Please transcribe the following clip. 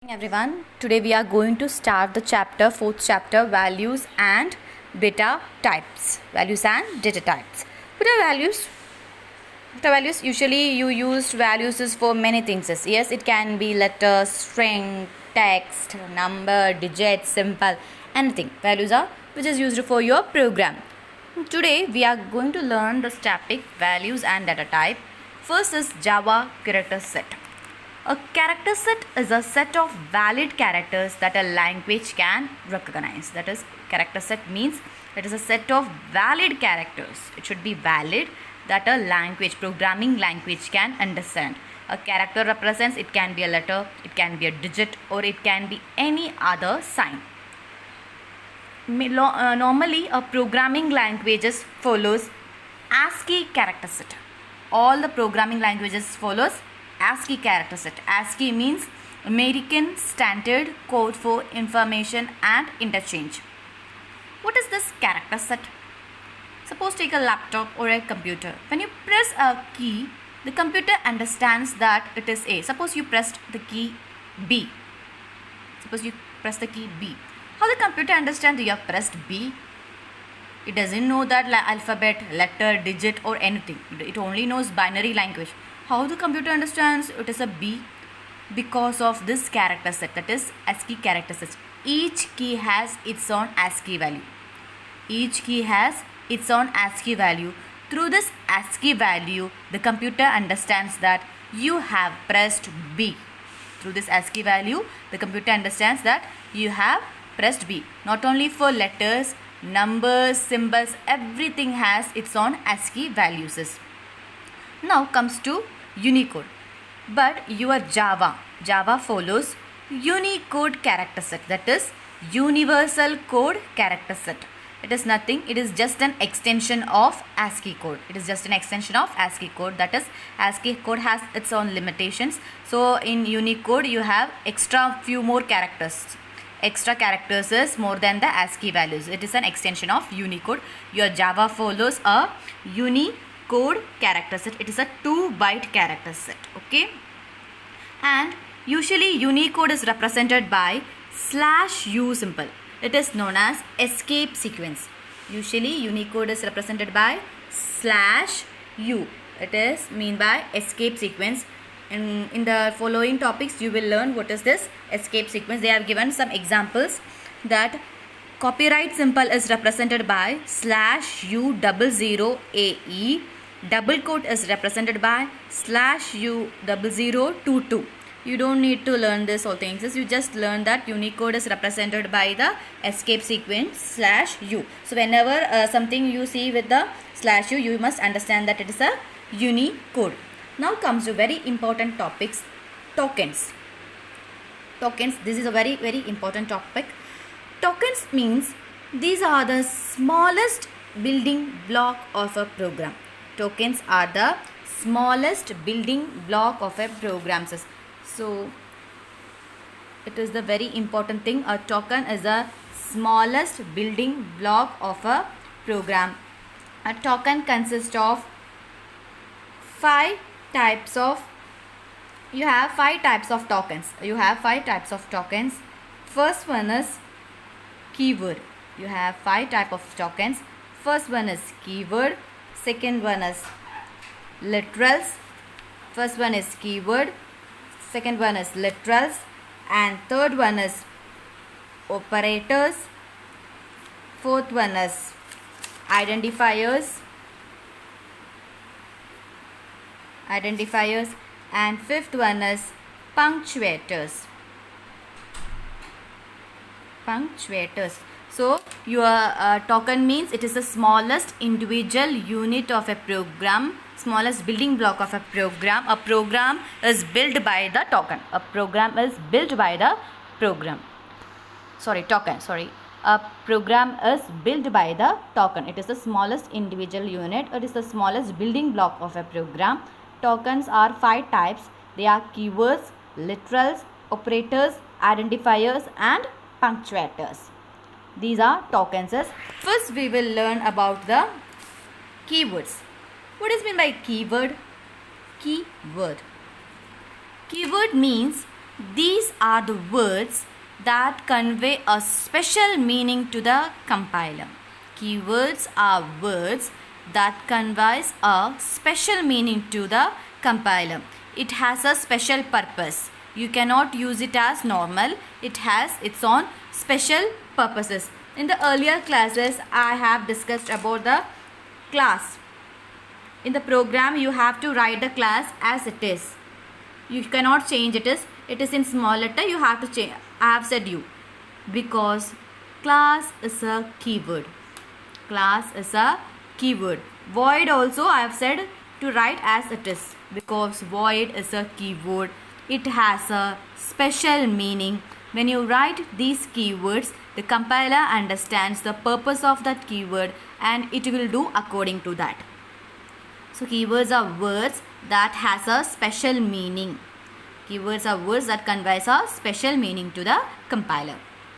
Everyone, today we are going to start the fourth chapter, values and data types. Values and data types. What are values? Usually you used values is for many things. Yes, it can be letters, string, text, number, digit, symbol, anything. Values are which is used for your program. Today we are going to learn the topic values and data type. First is Java character set. A character set is a set of valid characters that a language can recognize. That is, character set means it is a set of valid characters. It should be valid that a programming language can understand. A character represents, it can be a letter, it can be a digit, or it can be any other sign. Normally, a programming languages follows ASCII character set. All the programming languages follows ASCII character set. ASCII means American Standard Code for Information and Interchange. What is this character set? Suppose take a laptop or a computer. When you press a key, the computer understands that it is A. Suppose you pressed the key B. Suppose you press the key B. How the computer understands you have pressed B? It doesn't know that alphabet, letter, digit or anything. It only knows binary language. How the computer understands it is a B? Because of this character set, that is ASCII character set. Each key has its own ASCII value. Each key has its own ASCII value. Through this ASCII value, the computer understands that you have pressed B. Through this ASCII value, the computer understands that you have pressed B. Not only for letters, numbers, symbols, everything has its own ASCII values. Now comes to Unicode. But your Java follows Unicode character set, that is universal code character set. It is nothing, it is just an extension of ASCII code. It is just an extension of ASCII code, that is ASCII code has its own limitations. So in Unicode you have few more characters. Extra characters is more than the ASCII values. It is an extension of Unicode. Your Java follows a Unicode character set. It is a 2-byte character set. Okay. And usually Unicode is represented by /u symbol. It is known as escape sequence. Usually Unicode is represented by /u. It is mean by escape sequence. In the following topics you will learn what is this escape sequence. They have given some examples that copyright symbol is represented by /u00AE. Double quote is represented by /u0022. You don't need to learn this all things. You just learn that Unicode is represented by the escape sequence /u. So whenever something you see with the /u, you must understand that it is a Unicode. Now comes to very important topics, tokens. Tokens, this is a very important topic. Tokens means these are the smallest building block of a program. Tokens are the smallest building block of a program. So it is the very important thing. A token is the smallest building block of a program. A token consists of 5 types of tokens. You have 5 types of tokens. First one is keyword. You have 5 types of tokens. First one is keyword. Second one is literals. First one is keyword. Second one is literals. And third one is operators. Fourth one is identifiers. And fifth one is punctuators. So your token means it is the smallest individual unit of a program, smallest building block of a program. A program is built by the token. A program is built by the token. A program is built by the token. It is the smallest individual unit. It is the smallest building block of a program. Tokens are 5 types. They are keywords, literals, operators, identifiers and punctuators. These are tokens. First we will learn about the keywords. What is meant by keyword? Keyword means These are the words that convey a special meaning to the compiler. Keywords are words that conveys a special meaning to the compiler. It has a special purpose. You cannot use it as normal. It has its own special purposes. In the earlier classes, I have discussed about the class. In the program, you have to write the class as it is. You cannot change it. It is in small letter. You have to change. I have said you. Because class is a keyword. Class is a keyword. Void also I have said to write as it is. Because void is a keyword. It has a special meaning. When you write these keywords, the compiler understands the purpose of that keyword and it will do according to that. So keywords are words that has a special meaning. Keywords are words that conveys a special meaning to the compiler.